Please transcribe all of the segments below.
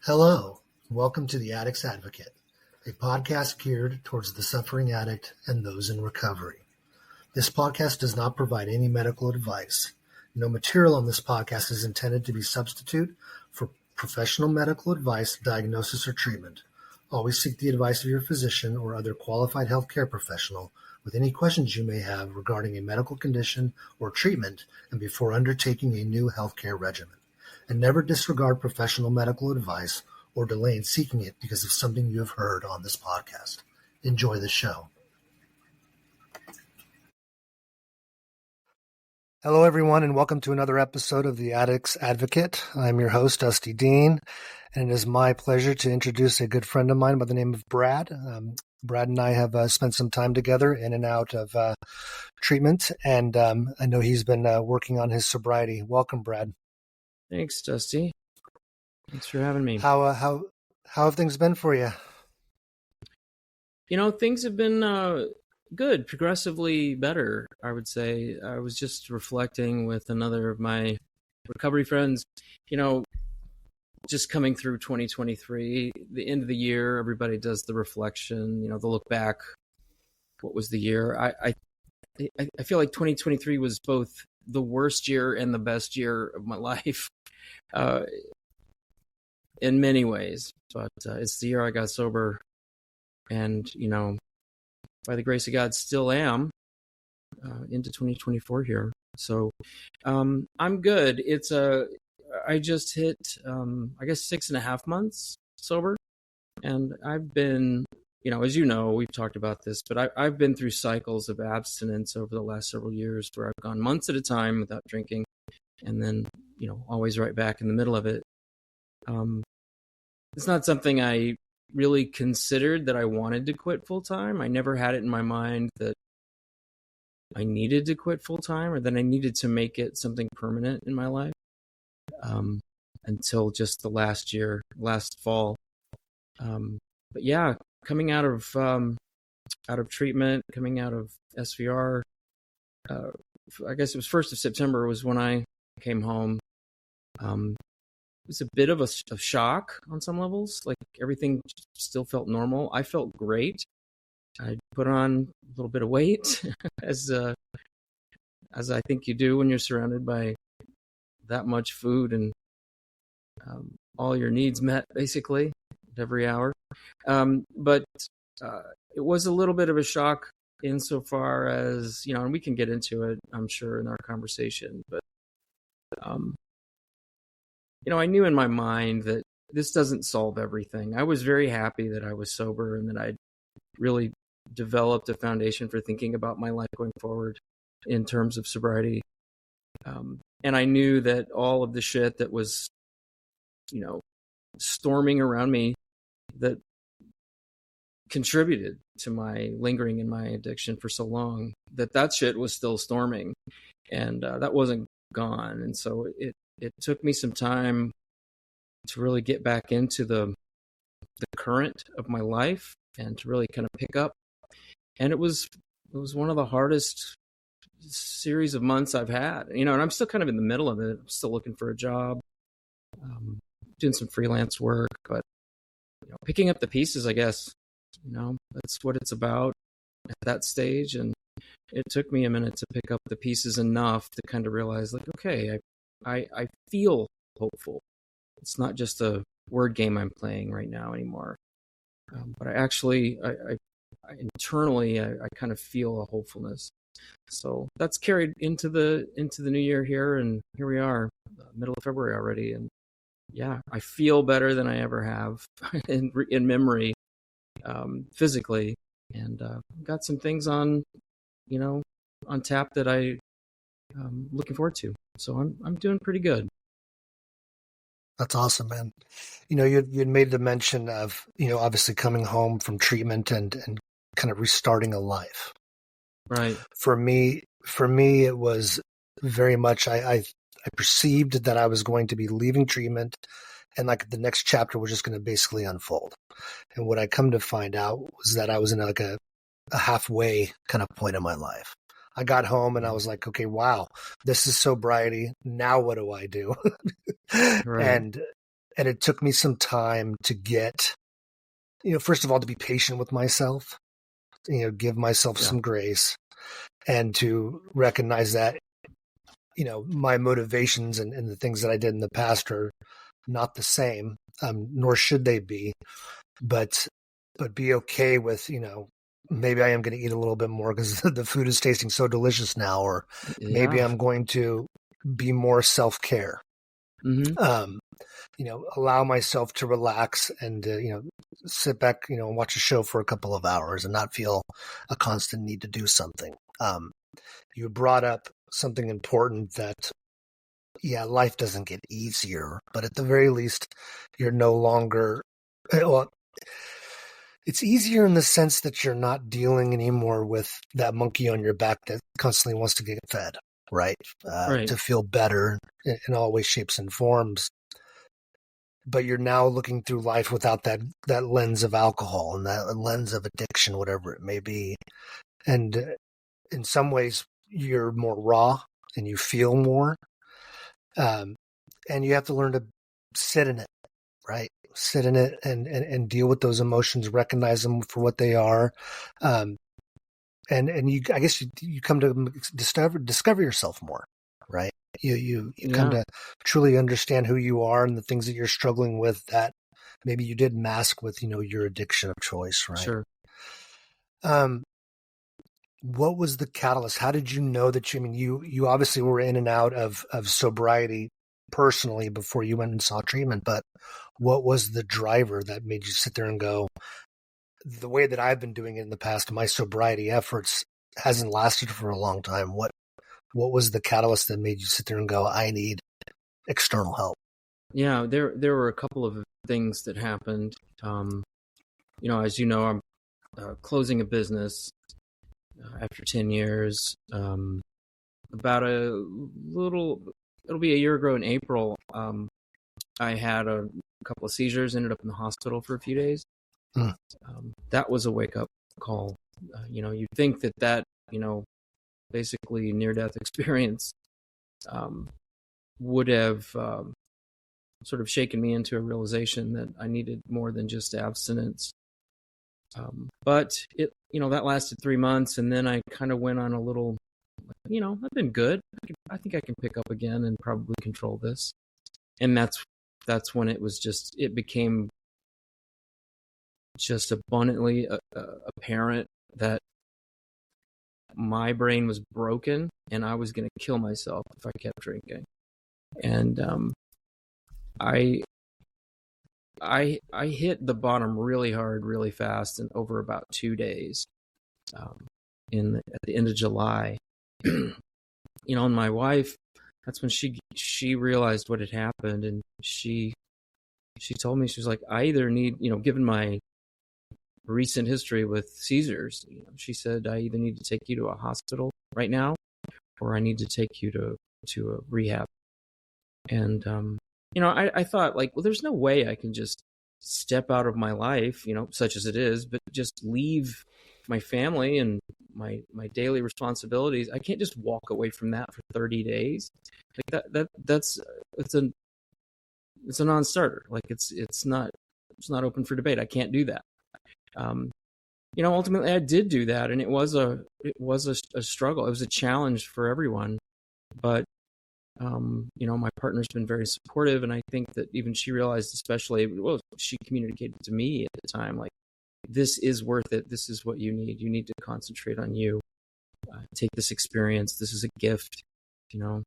Hello, welcome to The Addict's Advocate, a podcast geared towards the suffering addict and those in recovery. This podcast does not provide any medical advice. No material on this podcast is intended to be substitute for professional medical advice, diagnosis, or treatment. Always seek the advice of your physician or other qualified healthcare professional with any questions you may have regarding a medical condition or treatment and before undertaking a new healthcare regimen. And never disregard professional medical advice or delay in seeking it because of something you have heard on this podcast. Enjoy the show. Hello, everyone, and welcome to another episode of The Addict's Advocate. I'm your host, Dusty Dean, and it is my pleasure to introduce a good friend of mine by the name of Brad. Brad and I have spent some time together in and out of treatment, and I know he's been working on his sobriety. Welcome, Brad. Thanks, Dusty. Thanks for having me. How have things been for you? Things have been good, progressively better, I would say. I was just reflecting with another of my recovery friends, just coming through 2023, the end of the year, everybody does the reflection, the look back. What was the year? I feel like 2023 was both the worst year and the best year of my life. In many ways, but it's the year I got sober, and by the grace of God, still am into 2024 here. So I'm good. I just hit 6.5 months sober, and I've been, as we've talked about this, but I've been through cycles of abstinence over the last several years where I've gone months at a time without drinking, and then always right back in the middle of it. It's not something I really considered that I wanted to quit full time. I never had it in my mind that I needed to quit full time or that I needed to make it something permanent in my life, until just the last fall. But yeah, coming out of treatment, coming out of SVR, I guess it was 1st of September was when I came home. It was a bit of a shock on some levels. Like everything still felt normal. I felt great. I put on a little bit of weight, as I think you do when you're surrounded by that much food and all your needs met basically at every hour. But it was a little bit of a shock insofar as and we can get into it, I'm sure, in our conversation. But I knew in my mind that this doesn't solve everything. I was very happy that I was sober and that I'd really developed a foundation for thinking about my life going forward in terms of sobriety. And I knew that all of the shit that was, storming around me that contributed to my lingering in my addiction for so long, that shit was still storming, and that wasn't gone. And so it took me some time to really get back into the current of my life and to really kind of pick up. And it was one of the hardest series of months I've had, and I'm still kind of in the middle of it. I'm still looking for a job, doing some freelance work, but picking up the pieces, I guess, that's what it's about at that stage. And it took me a minute to pick up the pieces enough to kind of realize, like, okay, I feel hopeful. It's not just a word game I'm playing right now anymore. But I actually, I internally, I kind of feel a hopefulness. So that's carried into the new year here, and here we are, middle of February already. And yeah, I feel better than I ever have in memory, physically, and got some things on tap that I'm looking forward to. So I'm doing pretty good. That's awesome, man. You'd made the mention of, obviously coming home from treatment and kind of restarting a life. Right. For me, it was very much, I perceived that I was going to be leaving treatment and like the next chapter was just going to basically unfold. And what I come to find out was that I was in like a halfway kind of point in my life. I got home and I was like, okay, wow, this is sobriety. Now what do I do? Right. And And it took me some time to get, first of all, to be patient with myself, give myself some grace, and to recognize that, my motivations and the things that I did in the past are not the same, nor should they be, but be okay with, maybe I am going to eat a little bit more because the food is tasting so delicious now, or maybe I'm going to be more self-care. Mm-hmm. Allow myself to relax and, sit back, and watch a show for a couple of hours and not feel a constant need to do something. You brought up something important that, life doesn't get easier, but at the very least, you're no longer, well, it's easier in the sense that you're not dealing anymore with that monkey on your back that constantly wants to get fed, right? To feel better in all ways, shapes, and forms. But you're now looking through life without that lens of alcohol and that lens of addiction, whatever it may be. And in some ways, you're more raw and you feel more. And you have to learn to sit in it, right? Sit in it and deal with those emotions, recognize them for what they are. And you, I guess you come to discover yourself more, right? You come to truly understand who you are and the things that you're struggling with that maybe you did mask with, your addiction of choice, right? Sure. What was the catalyst? How did you know that you obviously were in and out of sobriety personally before you went and saw treatment, but what was the driver that made you sit there and go, the way that I've been doing it in the past, my sobriety efforts hasn't lasted for a long time. What was the catalyst that made you sit there and go, I need external help? Yeah, there were a couple of things that happened. As you know, I'm closing a business after 10 years. About it'll be a year ago in April. I had a couple of seizures, ended up in the hospital for a few days. That was a wake-up call. You'd think that basically near-death experience would have sort of shaken me into a realization that I needed more than just abstinence. But that lasted 3 months, and then I kind of went on a little, I've been good. I think I can pick up again and probably control this. And that's when it became just abundantly apparent that my brain was broken and I was going to kill myself if I kept drinking. And I hit the bottom really hard, really fast, and over about 2 days. At the end of July, and my wife, that's when she realized what had happened, and she told me, she was like, I either need, given my recent history with seizures, she said, I either need to take you to a hospital right now, or I need to take you to a rehab. And I thought, like, well, there's no way I can just step out of my life, such as it is, but just leave my family and my daily responsibilities. I can't just walk away from that for 30 days. Like it's a non-starter. Like it's not open for debate. I can't do that. Ultimately I did do that, and it was a struggle. It was a challenge for everyone, but my partner's been very supportive, and I think that even she realized, especially, she communicated to me at the time, like, this is worth it. This is what you need. You need to concentrate on you. Take this experience. This is a gift, And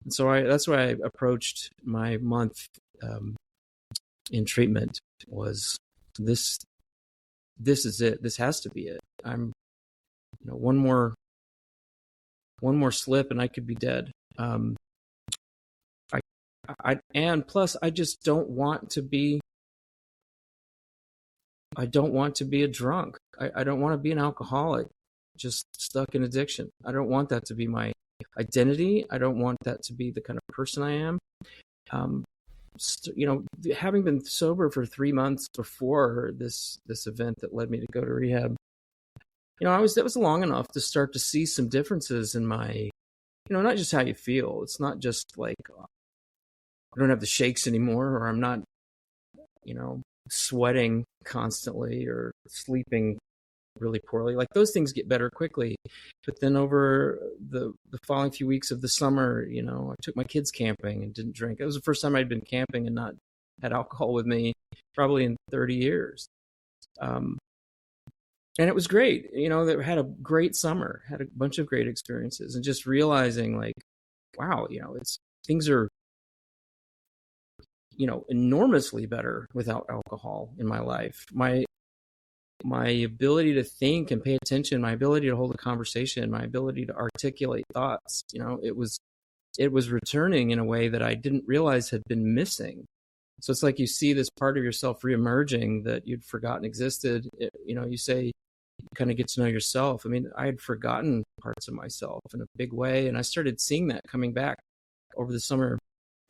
so that's why I approached my month in treatment was this. This is it. This has to be it. I'm, one more slip and I could be dead. And plus I just don't want to be a drunk. I don't want to be an alcoholic, just stuck in addiction. I don't want that to be my identity. I don't want that to be the kind of person I am. Having been sober for 3 months before this event that led me to go to rehab, that was long enough to start to see some differences in my, not just how you feel. It's not just like I don't have the shakes anymore, or I'm not sweating constantly or sleeping really poorly. Like those things get better quickly. But then over the following few weeks of the summer, I took my kids camping and didn't drink. It was the first time I'd been camping and not had alcohol with me probably in 30 years. And it was great. That had a great summer, had a bunch of great experiences, and just realizing like, wow, things are, enormously better without alcohol in my life. My ability to think and pay attention, my ability to hold a conversation, my ability to articulate thoughts, it was returning in a way that I didn't realize had been missing. So it's like you see this part of yourself reemerging that you'd forgotten existed. You say you kind of get to know yourself. I mean, I had forgotten parts of myself in a big way, and I started seeing that coming back over the summer.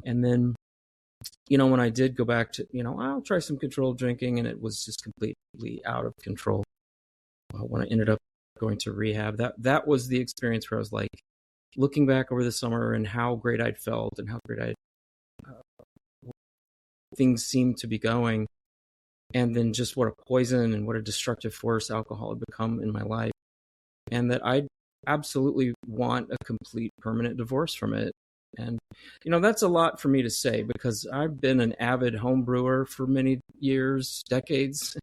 And then, when I did go back to, I'll try some controlled drinking, and it was just completely out of control. When I ended up going to rehab, that was the experience where I was like, looking back over the summer and how great I'd felt and how great things seemed to be going. And then just what a poison and what a destructive force alcohol had become in my life. And that I absolutely want a complete permanent divorce from it. And, that's a lot for me to say because I've been an avid home brewer for many years, decades.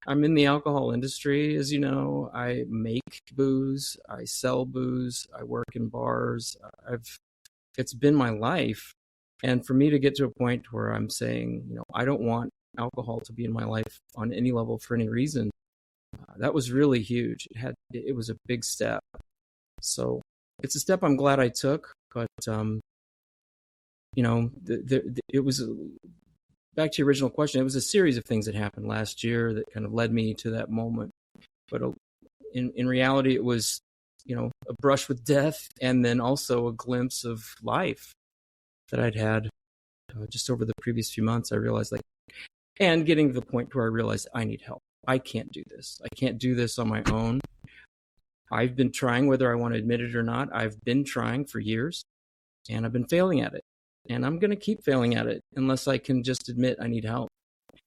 I'm in the alcohol industry, as you know. I make booze, I sell booze, I work in bars. It's been my life. And for me to get to a point where I'm saying, I don't want alcohol to be in my life on any level for any reason, that was really huge. It was a big step. So it's a step I'm glad I took, but it was, back to your original question, it was a series of things that happened last year that kind of led me to that moment. But in reality, it was, a brush with death and then also a glimpse of life that I'd had just over the previous few months. I realized and getting to the point where I realized I need help. I can't do this. I can't do this on my own. I've been trying, whether I want to admit it or not. I've been trying for years and I've been failing at it. And I'm going to keep failing at it unless I can just admit I need help.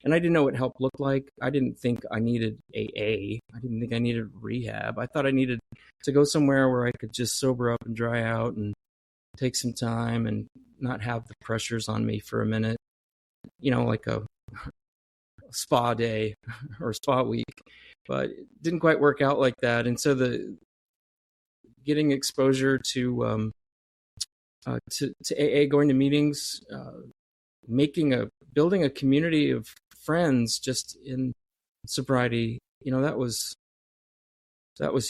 And I didn't know what help looked like. I didn't think I needed AA. I didn't think I needed rehab. I thought I needed to go somewhere where I could just sober up and dry out and take some time and not have the pressures on me for a minute, like a spa day or spa week. But it didn't quite work out like that. And so getting exposure to AA, going to meetings, building a community of friends just in sobriety, that was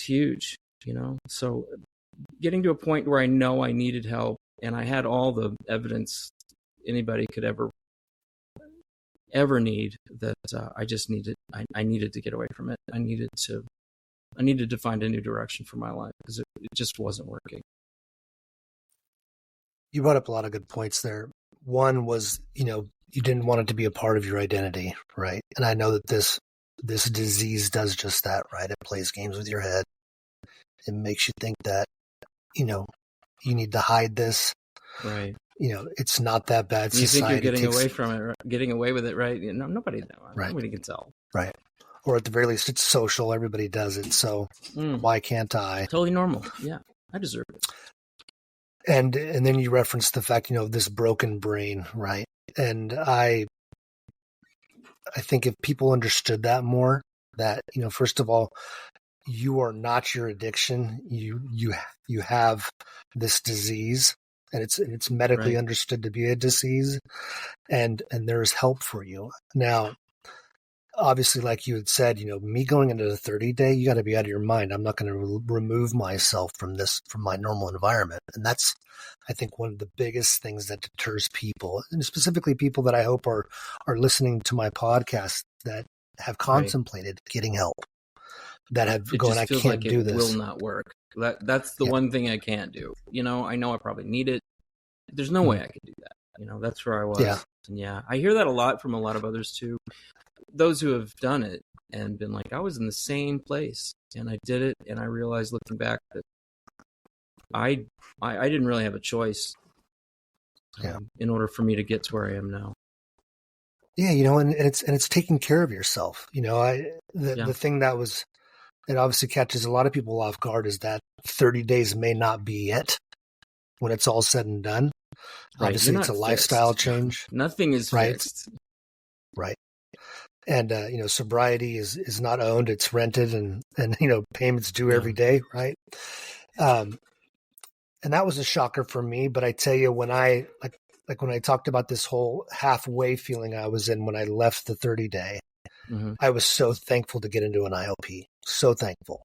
huge, So getting to a point where I know I needed help and I had all the evidence anybody could ever need, that I just needed, I needed to get away from it. I needed to find a new direction for my life because it just wasn't working. You brought up a lot of good points there. One was, you didn't want it to be a part of your identity, right? And I know that this disease does just that, right? It plays games with your head. It makes you think that, you need to hide this. Right. It's not that bad. You think you're getting away from it, right? Getting away with it, right? Nobody can tell. Right. Or at the very least, it's social. Everybody does it. So why can't I? Totally normal. Yeah. I deserve it. And then you referenced the fact, this broken brain, right? And I think if people understood that more, that, first of all, you are not your addiction. You have this disease, and it's medically understood to be a disease, and there's help for you. Now, obviously, like you had said, me going into the 30-day, you got to be out of your mind. I'm not going to remove myself from my normal environment. And that's, I think, one of the biggest things that deters people, and specifically people that I hope are listening to my podcast that have contemplated getting help, that have I can't do this. It will not work. That's the one thing I can't do. I know I probably need it. There's no way I could do that. That's where I was. Yeah. And I hear that a lot from a lot of others too. Those who have done it and been like, I was in the same place and I did it. And I realized looking back that I didn't really have a choice in order for me to get to where I am now. Yeah, and it's taking care of yourself. Yeah. The thing that obviously catches a lot of people off guard is that 30 days may not be it when it's all said and done. Right. You're Obviously, it's a not lifestyle fixed. change, Nothing is right? fixed. Right. And sobriety is not owned; it's rented, and payments due Yeah. every day, right? Um, and that was a shocker for me. But I tell you, when I when I talked about this whole halfway feeling I was in when I left the 30-day, Mm-hmm. I was so thankful to get into an IOP. So thankful.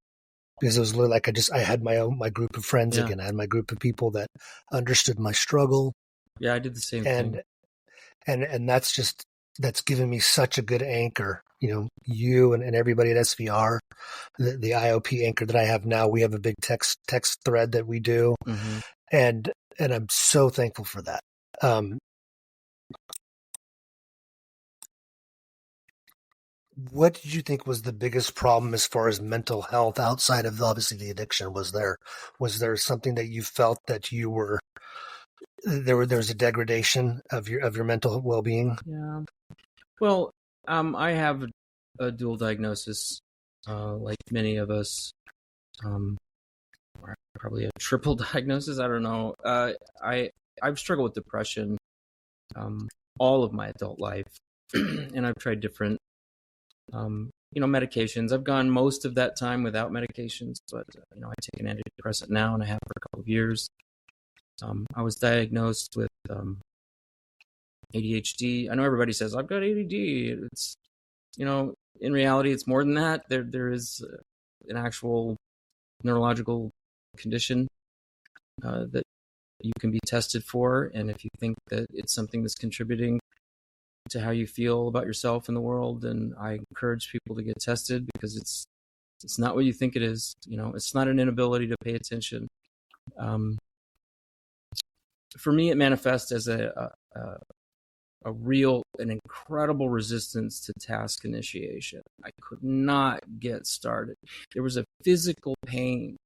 Because it was literally like I had my group of friends Yeah. again. I had my group of people that understood my struggle, Yeah, I did the same thing. And that's given me such a good anchor. You and everybody at SVR, the IOP anchor that I have now. We have a big text thread that we do, Mm-hmm. and I'm so thankful for that. What did you think was the biggest problem as far as mental health outside of obviously the addiction? Was there something that you felt that you were there was a degradation of your mental well-being? Yeah. Well, I have a dual diagnosis, like many of us, or probably a triple diagnosis. I don't know. I've struggled with depression, all of my adult life, and I've tried different, medications. I've gone most of that time without medications, but I take an antidepressant now, and I have for a couple of years. I was diagnosed with ADHD. I know everybody says I've got ADD. It's in reality, it's more than that. There is an actual neurological condition that you can be tested for, and if you think that it's something that's contributing to how you feel about yourself in the world, then I encourage people to get tested, because it's not what you think it is. It's not an inability to pay attention. For me, it manifests as an incredible resistance to task initiation. I could not get started. There was a physical pain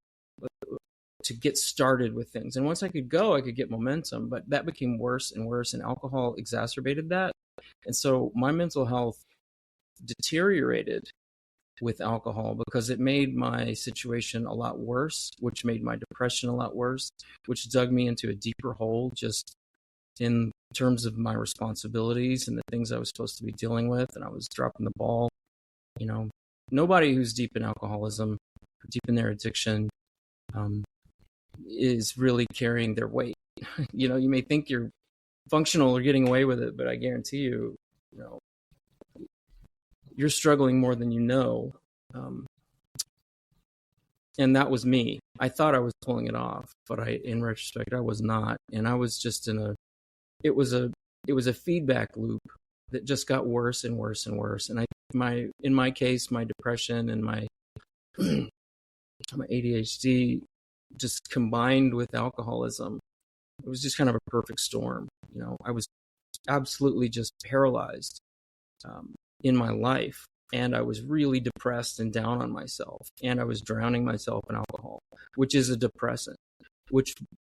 to get started with things. And once I could go, I could get momentum, but that became worse and worse, and alcohol exacerbated that. And so my mental health deteriorated with alcohol, because it made my situation a lot worse, which made my depression a lot worse, which dug me into a deeper hole just in terms of my responsibilities and the things I was supposed to be dealing with. And I was dropping the ball. Nobody who's deep in alcoholism, or deep in their addiction, is really carrying their weight. You may think you're functional or getting away with it, but I guarantee you, you're struggling more than you know. And that was me. I thought I was pulling it off, but in retrospect, I was not. And I was just it was a feedback loop that just got worse and worse and worse. And in my case, my depression and my my ADHD just combined with alcoholism. It was just kind of a perfect storm. I was absolutely just paralyzed in my life, and I was really depressed and down on myself, and I was drowning myself in alcohol, which is a depressant. Which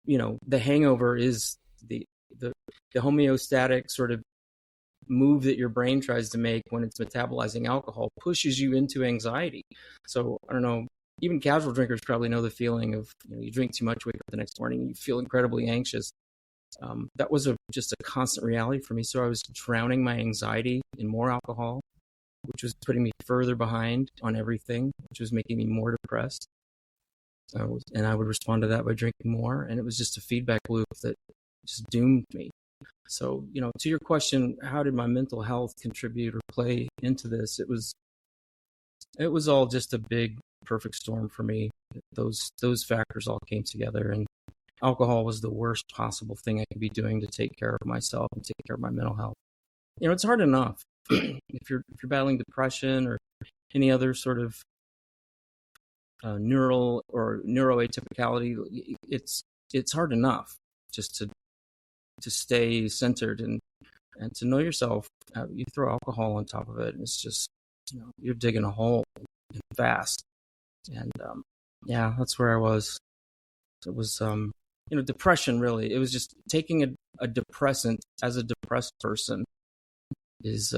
the hangover is the homeostatic sort of move that your brain tries to make when it's metabolizing alcohol, pushes you into anxiety. So I don't know, even casual drinkers probably know the feeling of, you drink too much, wake up the next morning, you feel incredibly anxious. That was just a constant reality for me. So I was drowning my anxiety in more alcohol, which was putting me further behind on everything, which was making me more depressed. And I would respond to that by drinking more. And it was just a feedback loop that just doomed me. So, to your question, how did my mental health contribute or play into this? It was all just a big perfect storm for me. Those factors all came together, and alcohol was the worst possible thing I could be doing to take care of myself and take care of my mental health. It's hard enough if you're battling depression or any other sort of neural or neuroatypicality. It's hard enough just to stay centered and to know yourself. You throw alcohol on top of it, and it's just you're digging a hole fast. And that's where I was. It was depression. Really, it was just taking a depressant as a depressed person is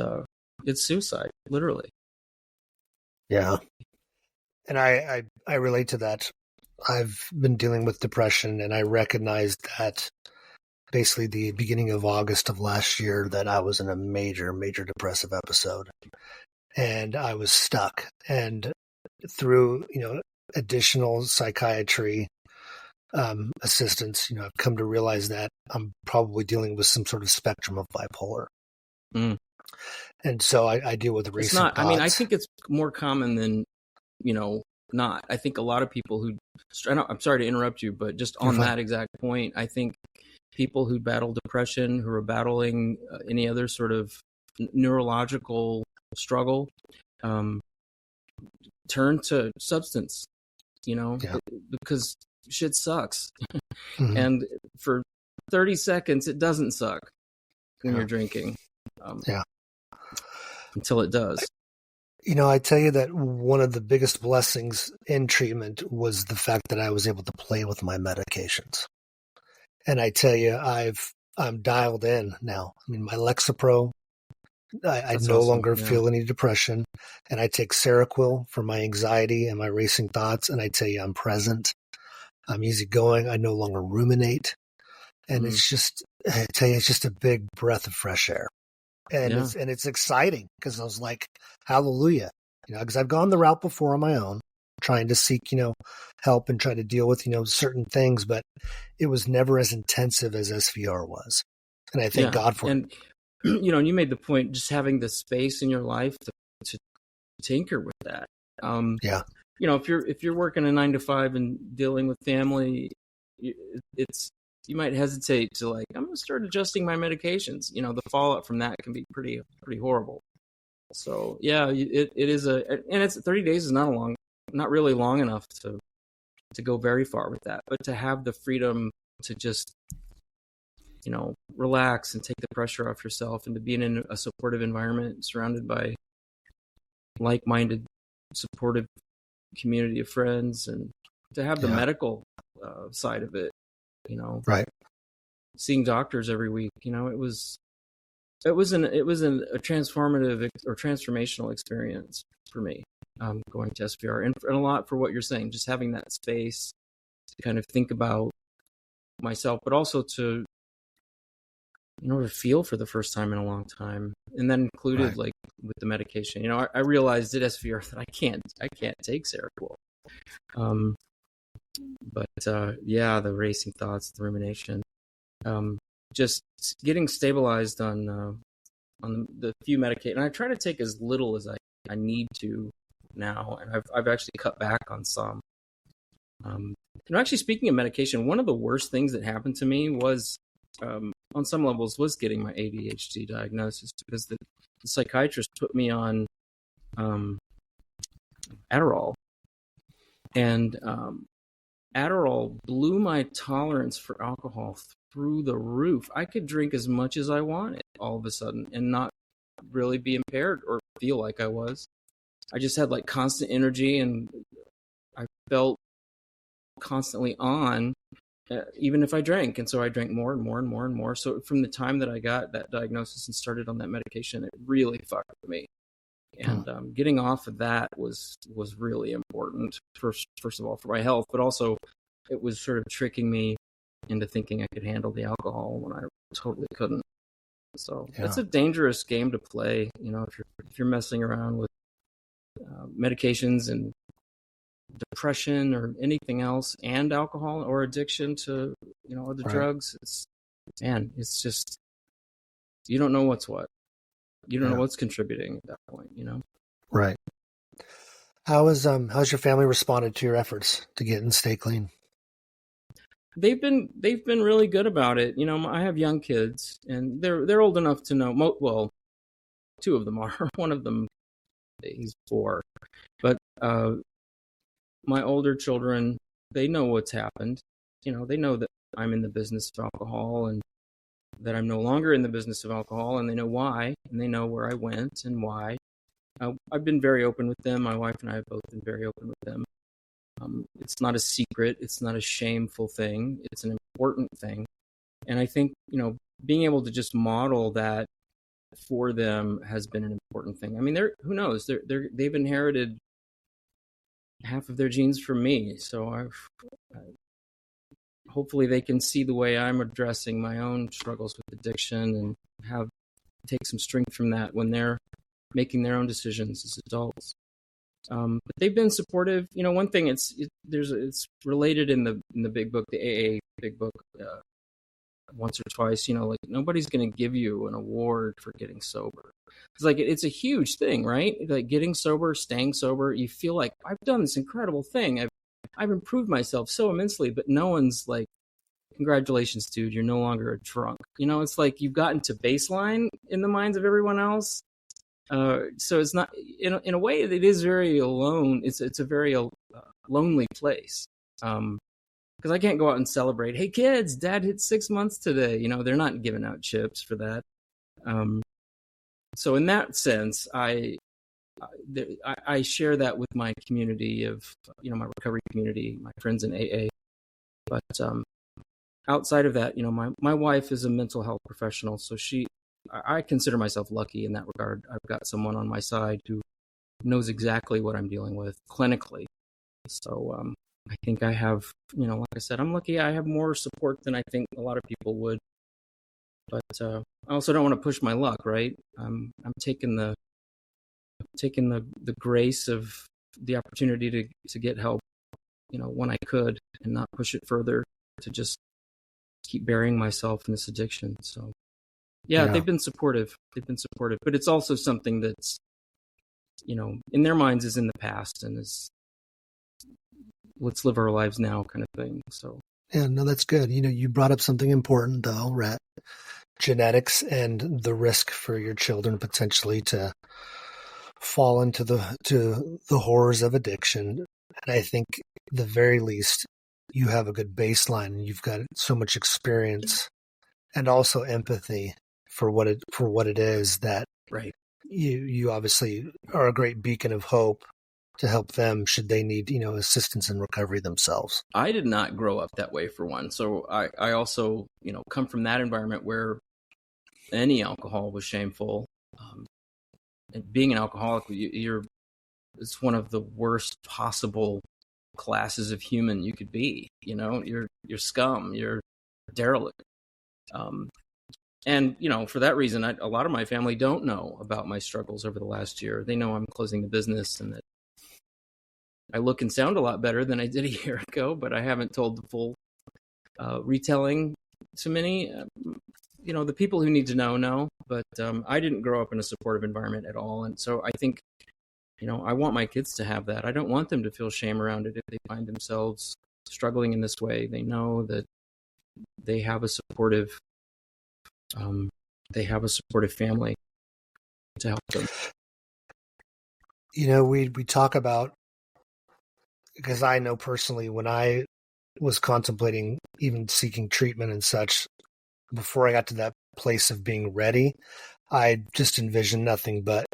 it's suicide, literally. Yeah. And I relate to that. I've been dealing with depression, and I recognized that basically the beginning of August of last year that I was in a major, major depressive episode, and I was stuck. And through, additional psychiatry assistance, I've come to realize that I'm probably dealing with some sort of spectrum of bipolar. Mm. And so I deal with racing It's not. thoughts. I mean, I think it's more common than not. I think a lot of people who. I'm sorry to interrupt you, but just on that exact point, I think people who battle depression, who are battling any other sort of neurological struggle, turn to substance. Because shit sucks, Mm-hmm. and for 30 seconds it doesn't suck when you're drinking. Until it does. I tell you that one of the biggest blessings in treatment was the fact that I was able to play with my medications. And I tell you, I'm dialed in now. I mean, my Lexapro, I no longer feel any depression. And I take Seroquel for my anxiety and my racing thoughts. And I tell you, I'm present. I'm easygoing. I no longer ruminate. And it's just, I tell you, it's just a big breath of fresh air. And it's exciting because I was like, hallelujah, because I've gone the route before on my own, trying to seek, help and try to deal with, certain things, but it was never as intensive as SVR was. And I thank God for it. And, you made the point, just having the space in your life to tinker with that. If you're working a 9 to 5 and dealing with family, you might hesitate to I'm going to start adjusting my medications. The fallout from that can be pretty horrible. So it is and it's 30 days is not really long enough to go very far with that, but to have the freedom to just, relax and take the pressure off yourself, and to be in a supportive environment surrounded by like-minded, supportive community of friends, and to have the medical side of it. Seeing doctors every week, it was a transformative or transformational experience for me, going to SVR, and a lot for what you're saying, just having that space to kind of think about myself, but also to, to feel for the first time in a long time. And that included with the medication, I realized at SVR that I can't take Seroquel. But the racing thoughts, the rumination, just getting stabilized on the few medication. And I try to take as little as I need to now, and I've actually cut back on some. Actually, speaking of medication, one of the worst things that happened to me was, on some levels, was getting my ADHD diagnosis, because the psychiatrist put me on Adderall, and Adderall blew my tolerance for alcohol through the roof. I could drink as much as I wanted all of a sudden and not really be impaired or feel like I was. I just had constant energy, and I felt constantly on, even if I drank. And so I drank more and more and more and more. So from the time that I got that diagnosis and started on that medication, it really fucked with me. And getting off of that was really important, first of all, for my health, but also it was sort of tricking me into thinking I could handle the alcohol when I totally couldn't. So it's a dangerous game to play, if you're messing around with medications and depression or anything else, and alcohol or addiction to other drugs. It's just, you don't know what's what. You don't know what's contributing at that point, Right. How's your family responded to your efforts to get and stay clean? They've been really good about it. I have young kids, and they're old enough to know. Well, two of them are. One of them, he's 4, but my older children, they know what's happened. They know that I'm in the business of alcohol, and that I'm no longer in the business of alcohol, and they know why, and they know where I went and why. I've been very open with them. My wife and I have both been very open with them. It's not a secret. It's not a shameful thing. It's an important thing. And I think, being able to just model that for them has been an important thing. I mean, who knows? They've inherited half of their genes from me, so hopefully they can see the way I'm addressing my own struggles with addiction and take some strength from that when they're making their own decisions as adults. But they've been supportive. One thing it's related in the big book, the AA big book, once or twice. Like nobody's going to give you an award for getting sober. It's like it's a huge thing, right? Like getting sober, staying sober. You feel like I've done this incredible thing. I've improved myself so immensely, but no one's like, congratulations, dude, you're no longer a drunk. It's like you've gotten to baseline in the minds of everyone else. So it's not, in a way, it is very alone. It's a very lonely place. Because I can't go out and celebrate. Hey kids, Dad hit 6 months today. They're not giving out chips for that. So in that sense, I share that with my community of, my recovery community, my friends in AA. But outside of that, my wife is a mental health professional, so I consider myself lucky in that regard. I've got someone on my side who knows exactly what I'm dealing with clinically. So I think I have, like I said, I'm lucky. I have more support than I think a lot of people would. But I also don't want to push my luck, right? I'm taking the grace of the opportunity to get help, when I could, and not push it further to just keep burying myself in this addiction. So yeah, they've been supportive. But it's also something that's, in their minds is in the past and is let's live our lives now kind of thing. So yeah, no, that's good. You brought up something important though, Rhett. Genetics and the risk for your children potentially to fall into the horrors of addiction. And I think at the very least you have a good baseline and you've got so much experience and also empathy for what it is that right. You obviously are a great beacon of hope to help them should they need, assistance in recovery themselves. I did not grow up that way, for one. So I also, come from that environment where any alcohol was shameful. And being an alcoholic, it's one of the worst possible classes of human you could be. You're scum, you're derelict. And, for that reason, a lot of my family don't know about my struggles over the last year. They know I'm closing the business and that I look and sound a lot better than I did a year ago, but I haven't told the full retelling to many. The people who need to know, but I didn't grow up in a supportive environment at all. And so I think, I want my kids to have that. I don't want them to feel shame around it if they find themselves struggling in this way. They know that they have a supportive family to help them. We talk about, because I know personally when I was contemplating even seeking treatment and such, before I got to that place of being ready, I just envisioned nothing but,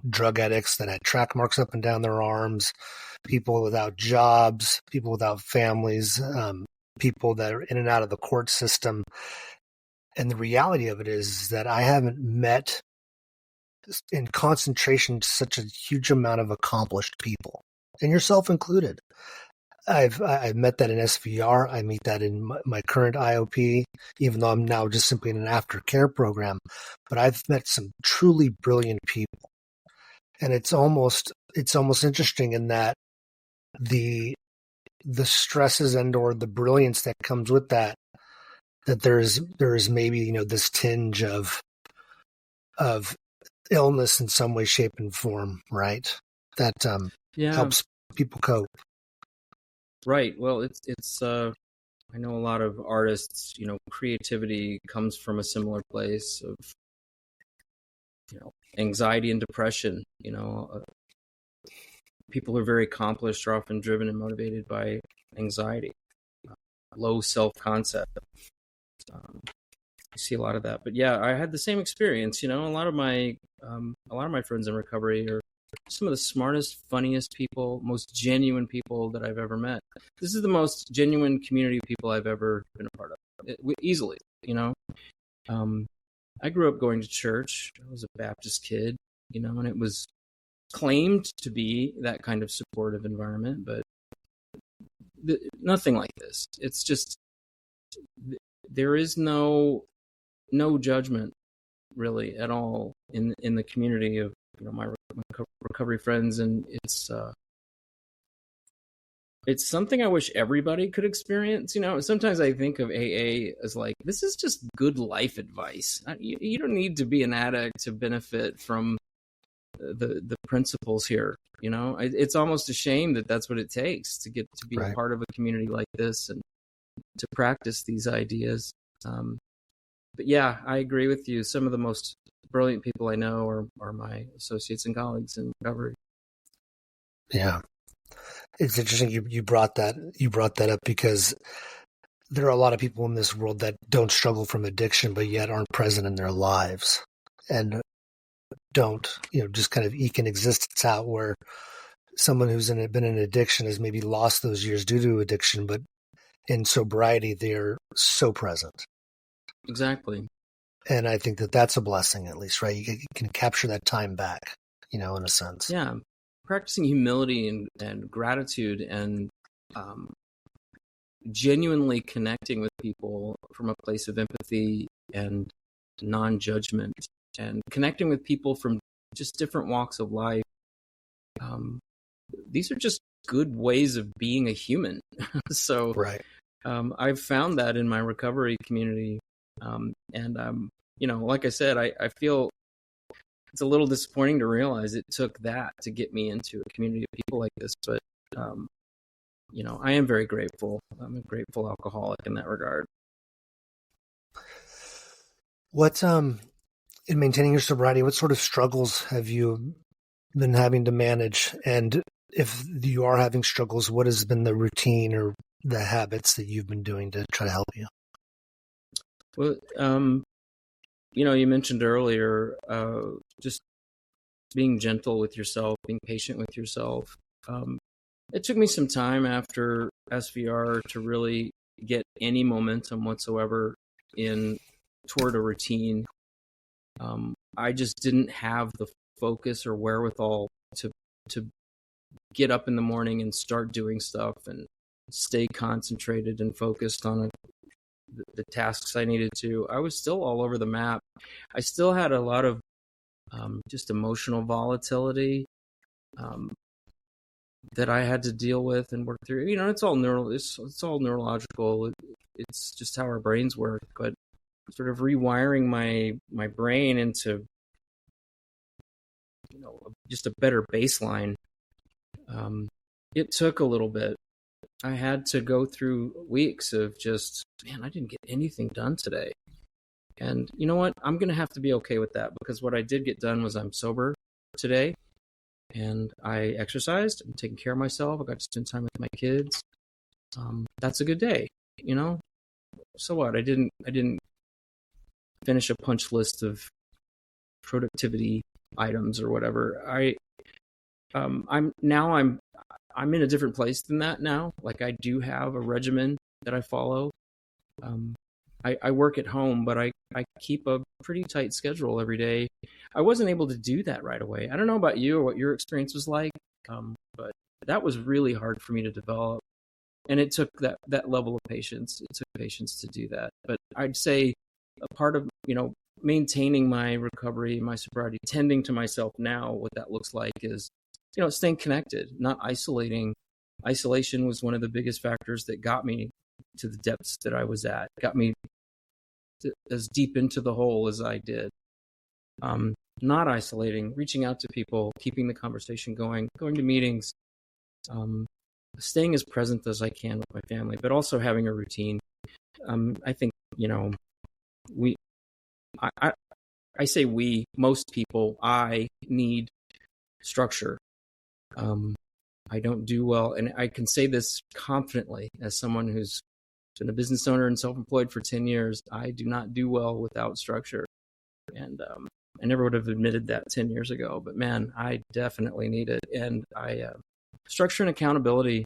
drug addicts that had track marks up and down their arms, people without jobs, people without families, people that are in and out of the court system. And the reality of it is that I haven't met in concentration such a huge amount of accomplished people, and yourself included. I've met that in SVR. I meet that in my current IOP, even though I'm now just simply in an aftercare program. But I've met some truly brilliant people, and it's almost interesting in that the stresses and or the brilliance that comes with that there's maybe this tinge of illness in some way, shape, and form, right? That helps people cope. Right. Well, it's I know a lot of artists, creativity comes from a similar place of, anxiety and depression. People who are very accomplished are often driven and motivated by anxiety, low self-concept. I see a lot of that, but yeah, I had the same experience. A lot of my friends in recovery are some of the smartest, funniest people, most genuine people that I've ever met. This is the most genuine community of people I've ever been a part of, easily. I grew up going to church. I was a Baptist kid, and it was claimed to be that kind of supportive environment, but nothing like this. It's just, there is no judgment really at all in the community of my recovery friends, and it's something I wish everybody could experience. Sometimes I think of AA as like, this is just good life advice. You don't need to be an addict to benefit from the principles here. It's almost a shame that that's what it takes to get to be Right. a part of a community like this and to practice these ideas. But yeah, I agree with you. Some of the most brilliant people I know are my associates and colleagues in recovery. Yeah. It's interesting you brought that up, because there are a lot of people in this world that don't struggle from addiction, but yet aren't present in their lives and don't, just kind of eke an existence out, where someone who's been in addiction has maybe lost those years due to addiction, but in sobriety, they're so present. Exactly. And I think that's a blessing, at least, right? You can capture that time back, in a sense. Yeah. Practicing humility and gratitude and genuinely connecting with people from a place of empathy and non-judgment, and connecting with people from just different walks of life. These are just good ways of being a human. So Right. I've found that in my recovery community. And like I said, I feel it's a little disappointing to realize it took that to get me into a community of people like this. But, I am very grateful. I'm a grateful alcoholic in that regard. What, in maintaining your sobriety, what sort of struggles have you been having to manage? And if you are having struggles, what has been the routine or the habits that you've been doing to try to help you? Well, you mentioned earlier, just being gentle with yourself, being patient with yourself. It took me some time after SVR to really get any momentum whatsoever toward a routine. I just didn't have the focus or wherewithal to get up in the morning and start doing stuff and stay concentrated and focused on the tasks I needed to. I was still all over the map. I still had a lot of just emotional volatility that I had to deal with and work through. It's all it's all neurological. It's just how our brains work. But sort of rewiring my brain into just a better baseline. It took a little bit. I had to go through weeks of just, man, I didn't get anything done today. And you know what? I'm going to have to be okay with that, because what I did get done was I'm sober today, and I exercised. I'm taking care of myself. I got to spend time with my kids. That's a good day, So what? I didn't finish a punch list of productivity items or whatever. I'm in a different place than that now. Like, I do have a regimen that I follow. I work at home, but I keep a pretty tight schedule every day. I wasn't able to do that right away. I don't know about you or what your experience was like, but that was really hard for me to develop. And it took that level of patience. It took patience to do that. But I'd say a part of, maintaining my recovery, my sobriety, tending to myself now, what that looks like is, staying connected, not isolating. Isolation was one of the biggest factors that got me to the depths that I was at, got me as deep into the hole as I did. Not isolating, reaching out to people, keeping the conversation going to meetings, staying as present as I can with my family, but also having a routine. I think, I say we, most people, I need structure. I don't do well, and I can say this confidently as someone who's been a business owner and self-employed for 10 years. I do not do well without structure. And I never would have admitted that 10 years ago, but man, I definitely need it. And structure and accountability,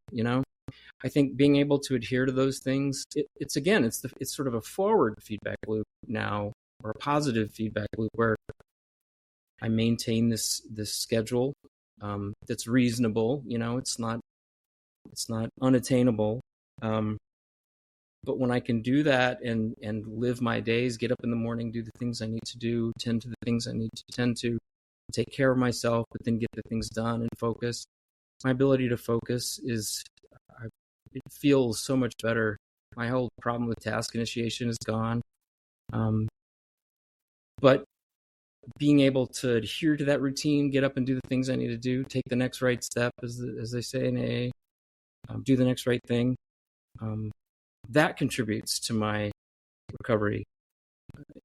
I think being able to adhere to those things, it's sort of a forward feedback loop now. or a positive feedback loop where I maintain this schedule that's reasonable. It's not unattainable. But when I can do that and live my days, get up in the morning, do the things I need to do, tend to the things I need to tend to, take care of myself, but then get the things done and focus. My ability to focus it feels so much better. My whole problem with task initiation is gone. But being able to adhere to that routine, get up and do the things I need to do, take the next right step, as they say in AA, do the next right thing. That contributes to my recovery.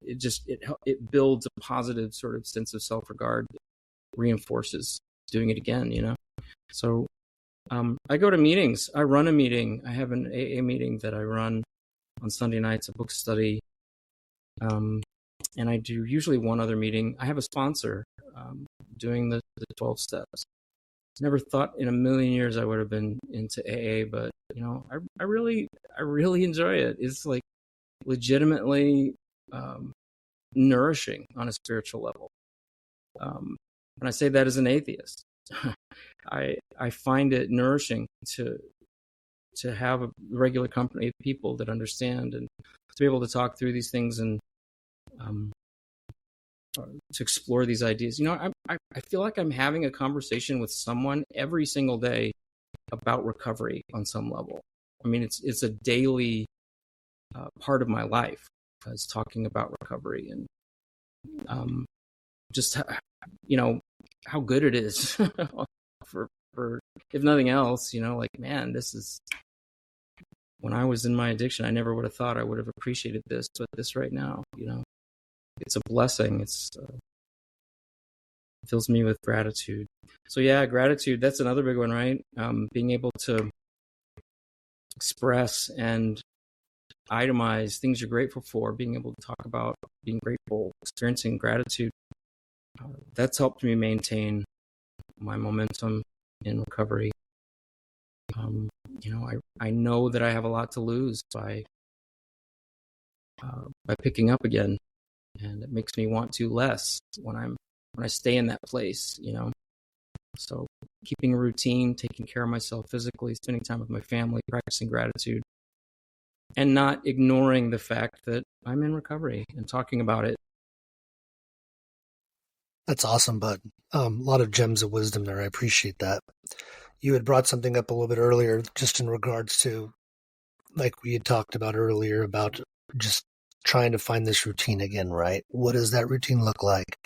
It builds a positive sort of sense of self-regard that reinforces doing it again, So I go to meetings. I run a meeting. I have an AA meeting that I run on Sunday nights, a book study. And I do usually one other meeting. I have a sponsor doing the 12 steps. Never thought in a million years I would have been into AA, but I really enjoy it. It's like legitimately nourishing on a spiritual level. And I say that as an atheist. I find it nourishing to have a regular company of people that understand and to be able to talk through these things and to explore these ideas. I feel like I'm having a conversation with someone every single day about recovery on some level. I mean, it's a daily part of my life, is talking about recovery and just how good it is for if nothing else. Like, man, this is, when I was in my addiction, I never would have thought I would have appreciated this, but this right now, it's a blessing. It fills me with gratitude. So yeah, gratitude, that's another big one, right? Being able to express and itemize things you're grateful for, being able to talk about being grateful, experiencing gratitude. That's helped me maintain my momentum in recovery. I know that I have a lot to lose by picking up again. And it makes me want to less when I stay in that place, So keeping a routine, taking care of myself physically, spending time with my family, practicing gratitude, and not ignoring the fact that I'm in recovery and talking about it. That's awesome, bud. A lot of gems of wisdom there. I appreciate that. You had brought something up a little bit earlier, just in regards to, like we had talked about earlier, about just trying to find this routine again, right? What does that routine look like?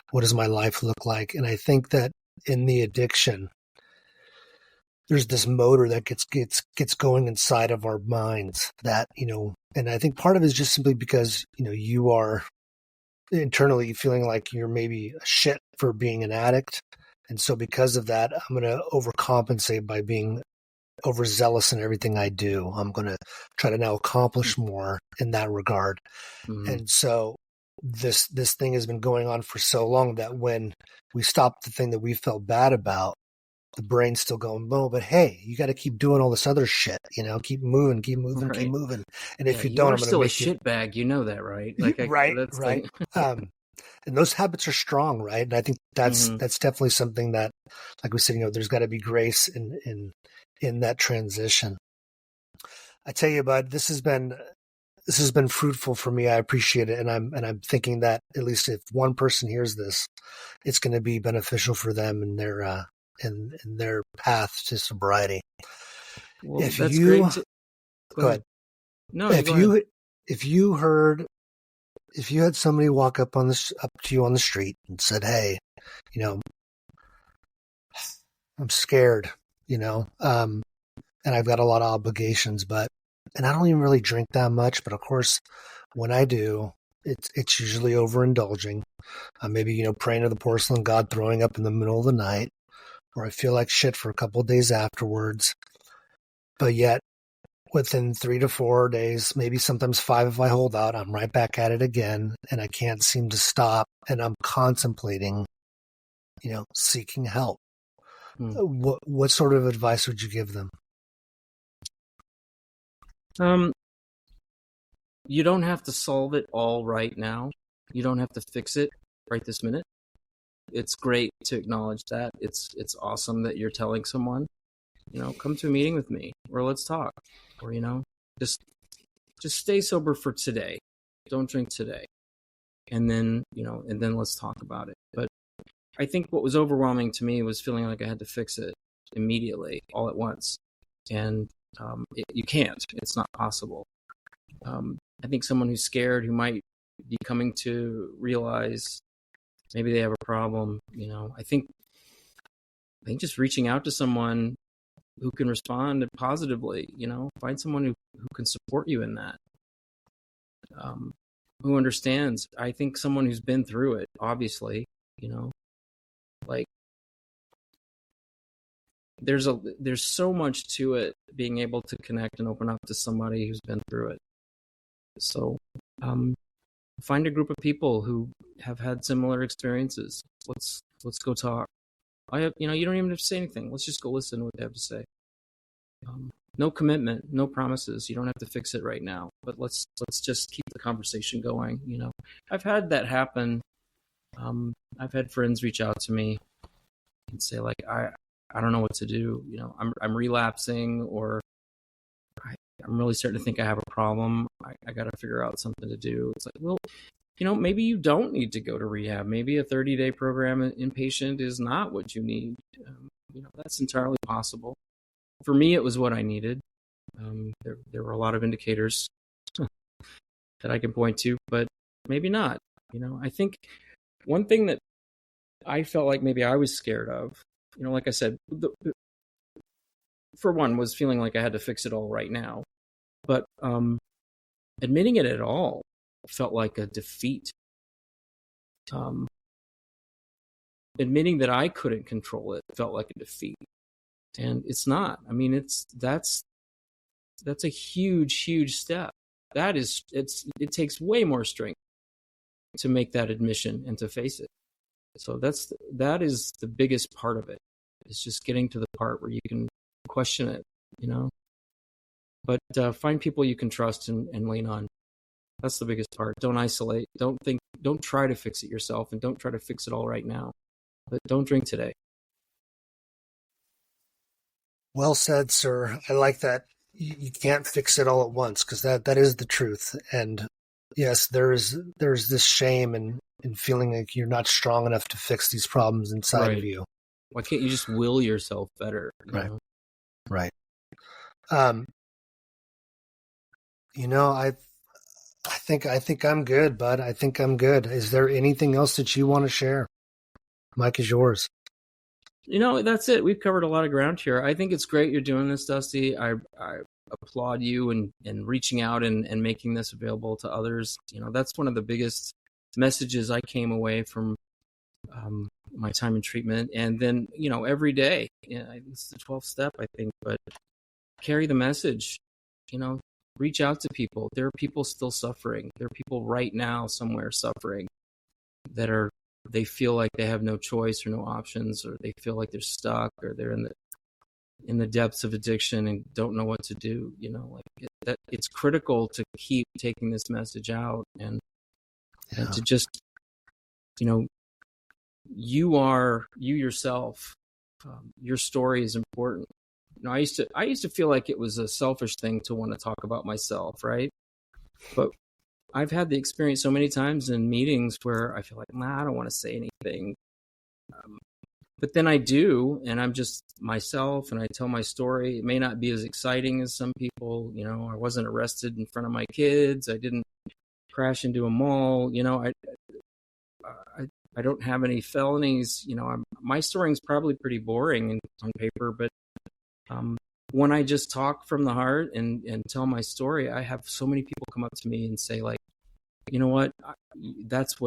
What does my life look like? And I think that in the addiction, there's this motor that gets going inside of our minds that, and I think part of it is just simply because, you are internally feeling like you're maybe a shit for being an addict. And so because of that, I'm going to overcompensate by being overzealous in everything I do. I'm going to try to now accomplish more in that regard. Mm-hmm. And so this thing has been going on for so long that when we stop the thing that we felt bad about, the brain's still going, oh, but hey, you got to keep doing all this other shit, keep moving, right. Keep moving. And if you don't, I'm still a shit bag. You know that, right? Right. And those habits are strong, right? And I think that's definitely something that, like we said, there's got to be grace in that transition. I tell you, bud, this has been fruitful for me. I appreciate it, and I'm thinking that at least if one person hears this, it's going to be beneficial for them in their in their path to sobriety. Well, that's great. Go ahead. No, if you had somebody walk up to you on the street and said, "Hey, I'm scared, and I've got a lot of obligations, and I don't even really drink that much, but of course, when I do, it's usually overindulging. Maybe, praying to the porcelain god, throwing up in the middle of the night, or I feel like shit for a couple of days afterwards. But yet, within 3 to 4 days, maybe sometimes 5 if I hold out, I'm right back at it again, and I can't seem to stop, and I'm contemplating, seeking help. What sort of advice would you give them? You don't have to solve it all right now. You don't have to fix it right this minute. It's great to acknowledge that. It's awesome that you're telling someone, come to a meeting with me, or let's talk, or just stay sober for today. Don't drink today, and then let's talk about it. But I think what was overwhelming to me was feeling like I had to fix it immediately, all at once, and you can't. It's not possible. I think someone who's scared, who might be coming to realize maybe they have a problem, I think just reaching out to someone who can respond positively, find someone who can support you in that, who understands. I think someone who's been through it, obviously, like there's so much to it, being able to connect and open up to somebody who's been through it. So, find a group of people who have had similar experiences. Let's go talk. You don't even have to say anything. Let's just go listen to what they have to say. No commitment, no promises. You don't have to fix it right now, but let's just keep the conversation going. I've had that happen. I've had friends reach out to me and say, like, I don't know what to do. I'm relapsing, or I'm really starting to think I have a problem. I got to figure out something to do. It's like, well, maybe you don't need to go to rehab. Maybe a 30-day program inpatient is not what you need. That's entirely possible. For me, it was what I needed. There were a lot of indicators that I can point to, but maybe not. I think one thing that I felt like maybe I was scared of, like I said, for one, was feeling like I had to fix it all right now. But admitting it at all felt like a defeat. Admitting that I couldn't control it felt like a defeat. And it's not. I mean, that's a huge step. It takes way more strength to make that admission and to face it. So that is the biggest part of it. It's just getting to the part where you can question it, But find people you can trust and lean on. That's the biggest part. Don't isolate. Don't try to fix it yourself, and don't try to fix it all right now. But don't drink today. Well said, sir. I like that. You can't fix it all at once, because that is the truth. And yes, there's this shame in feeling like you're not strong enough to fix these problems inside of you. Why can't you just will yourself better? Right. Right. I think I'm good, bud. I think I'm good. Is there anything else that you want to share? Mike is yours. That's it. We've covered a lot of ground here. I think it's great you're doing this, Dusty. I applaud you and reaching out and making this available to others. That's one of the biggest messages I came away from my time in treatment. And then, every day, it's the 12th step, I think, but carry the message, reach out to people. There are people still suffering. There are people right now somewhere suffering they feel like they have no choice or no options, or they feel like they're stuck, or they're in the depths of addiction and don't know what to do. It's critical to keep taking this message out and to just, you yourself, your story is important. I used to feel like it was a selfish thing to want to talk about myself, right? But I've had the experience so many times in meetings where I feel like, I don't want to say anything. But then I do, and I'm just myself, and I tell my story. It may not be as exciting as some people. I wasn't arrested in front of my kids. I didn't crash into a mall. I don't have any felonies. My story is probably pretty boring on paper, but when I just talk from the heart and tell my story, I have so many people come up to me and say, like, you know what, that's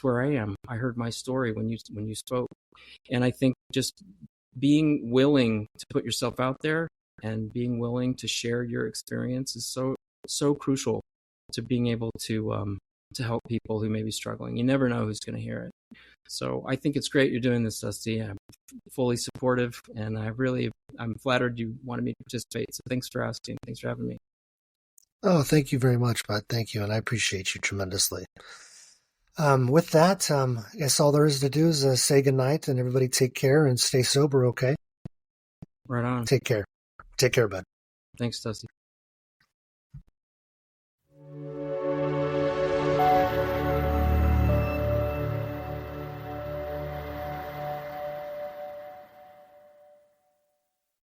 where I am. I heard my story when you spoke. And I think just being willing to put yourself out there and being willing to share your experience is so crucial to being able to help people who may be struggling. You never know who's going to hear it. So I think it's great you're doing this, Dusty. I'm fully supportive, and I'm flattered you wanted me to participate. So thanks for asking. Thanks for having me. Oh, thank you very much, bud. Thank you. And I appreciate you tremendously. With that, I guess all there is to do is say goodnight and everybody take care and stay sober, okay? Right on. Take care. Take care, bud. Thanks, Dusty.